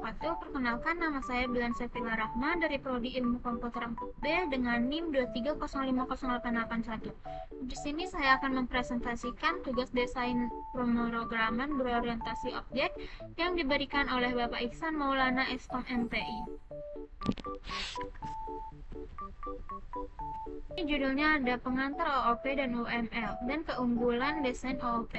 wabarakatuh. Perkenalkan, nama saya Bilan Safila Rahma dari Prodi Ilmu Komputer 4B dengan NIM 230508881. Di sini saya akan mempresentasikan tugas desain pemrograman berorientasi objek yang diberikan oleh Bapak Iksan Maulana Eskom MTI. Ini judulnya ada pengantar OOP dan UML dan keunggulan desain OOP.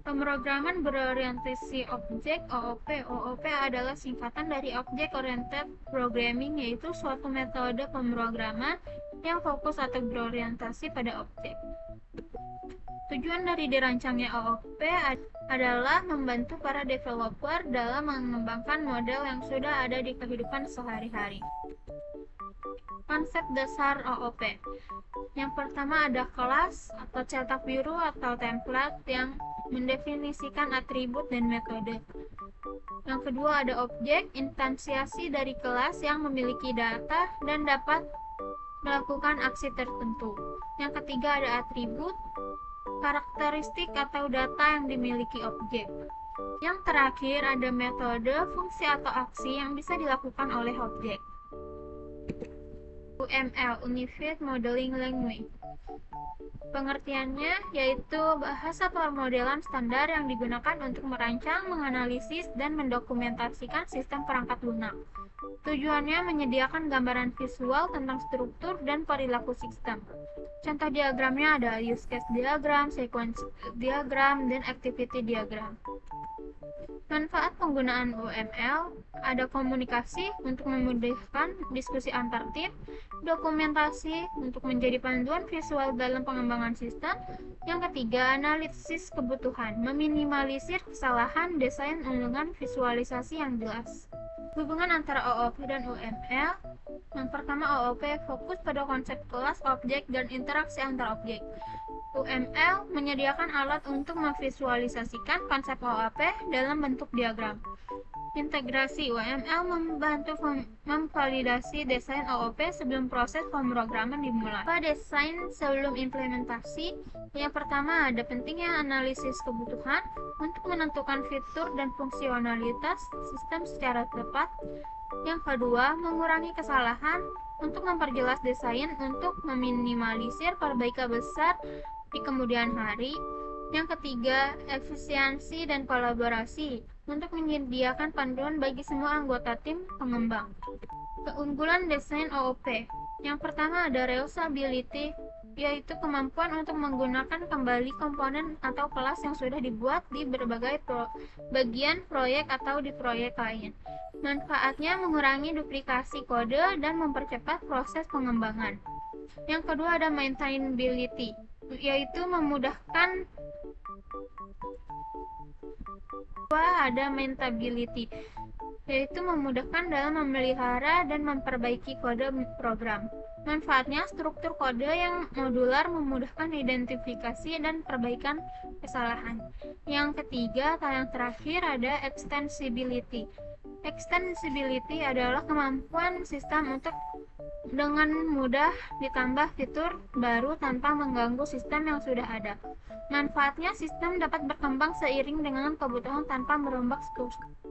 Pemrograman berorientasi objek (OOP). OOP adalah singkatan dari Object Oriented Programming, yaitu suatu metode pemrograman yang fokus atau berorientasi pada objek. Tujuan dari dirancangnya OOP adalah membantu para developer dalam mengembangkan model yang sudah ada di kehidupan sehari-hari. Konsep dasar OOP. Yang pertama ada kelas atau cetak biru atau template yang mendefinisikan atribut dan metode. Yang kedua ada objek, instansiasi dari kelas yang memiliki data dan dapat melakukan aksi tertentu. Yang ketiga ada atribut, karakteristik atau data yang dimiliki objek. Yang terakhir ada metode, fungsi atau aksi yang bisa dilakukan oleh objek. UML, Unified Modeling Language. Pengertiannya yaitu bahasa permodelan standar yang digunakan untuk merancang, menganalisis, dan mendokumentasikan sistem perangkat lunak. Tujuannya menyediakan gambaran visual tentang struktur dan perilaku sistem. Contoh diagramnya ada use case diagram, sequence diagram, dan activity diagram. Manfaat penggunaan UML ada komunikasi untuk memudahkan diskusi antar tim, dokumentasi untuk menjadi panduan visual dalam pengembangan sistem. Yang ketiga, analisis kebutuhan, meminimalisir kesalahan desain dengan visualisasi yang jelas. Hubungan antara OOP dan UML. Yang pertama, OOP fokus pada konsep kelas, objek, dan interaksi antar objek. UML menyediakan alat untuk memvisualisasikan konsep OOP dalam bentuk diagram. Integrasi UML membantu memvalidasi desain OOP sebelum proses pemrograman dimulai. Desain sebelum implementasi. Yang pertama ada pentingnya analisis kebutuhan untuk menentukan fitur dan fungsionalitas sistem secara tepat. Yang kedua, mengurangi kesalahan untuk memperjelas desain untuk meminimalisir perbaikan besar di kemudian hari. Yang ketiga, efisiensi dan kolaborasi untuk menyediakan panduan bagi semua anggota tim pengembang. Keunggulan desain OOP. Yang pertama ada reusability, yaitu kemampuan untuk menggunakan kembali komponen atau kelas yang sudah dibuat di berbagai bagian proyek atau di proyek lain. Manfaatnya mengurangi duplikasi kode dan mempercepat proses pengembangan. Yang kedua ada maintainability, yaitu memudahkan dalam memelihara dan memperbaiki kode program. Manfaatnya, struktur kode yang modular memudahkan identifikasi dan perbaikan kesalahan. Yang ketiga atau yang terakhir ada extensibility. Extensibility adalah kemampuan sistem untuk dengan mudah ditambah fitur baru tanpa mengganggu sistem yang sudah ada. Manfaatnya, sistem dapat berkembang seiring dengan kebutuhan tanpa merombak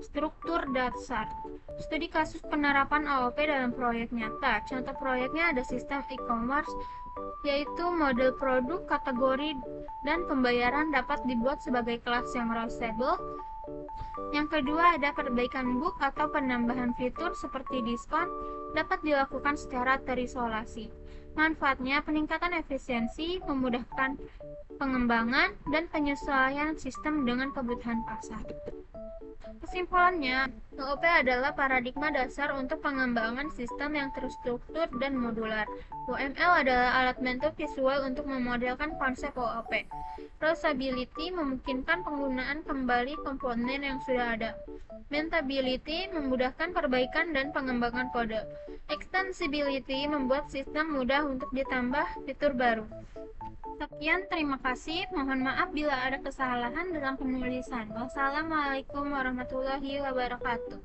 struktur dasar. Studi kasus penerapan OOP dalam proyek nyata. Contoh proyeknya ada sistem e-commerce, yaitu model produk, kategori, dan pembayaran dapat dibuat sebagai kelas yang reusable. Yang kedua ada perbaikan bug atau penambahan fitur seperti diskon dapat dilakukan secara terisolasi. Manfaatnya, peningkatan efisiensi, memudahkan pengembangan, dan penyesuaian sistem dengan kebutuhan pasar. Kesimpulannya, OOP adalah paradigma dasar untuk pengembangan sistem yang terstruktur dan modular. UML adalah alat bantu visual untuk memodelkan konsep OOP. Reusability memungkinkan penggunaan kembali komponen yang sudah ada. Maintainability memudahkan perbaikan dan pengembangan kode. Extensibility membuat sistem mudah untuk ditambah fitur baru. Sekian, terima kasih. Mohon maaf bila ada kesalahan dalam penulisan. Wassalamualaikum warahmatullahi wabarakatuh.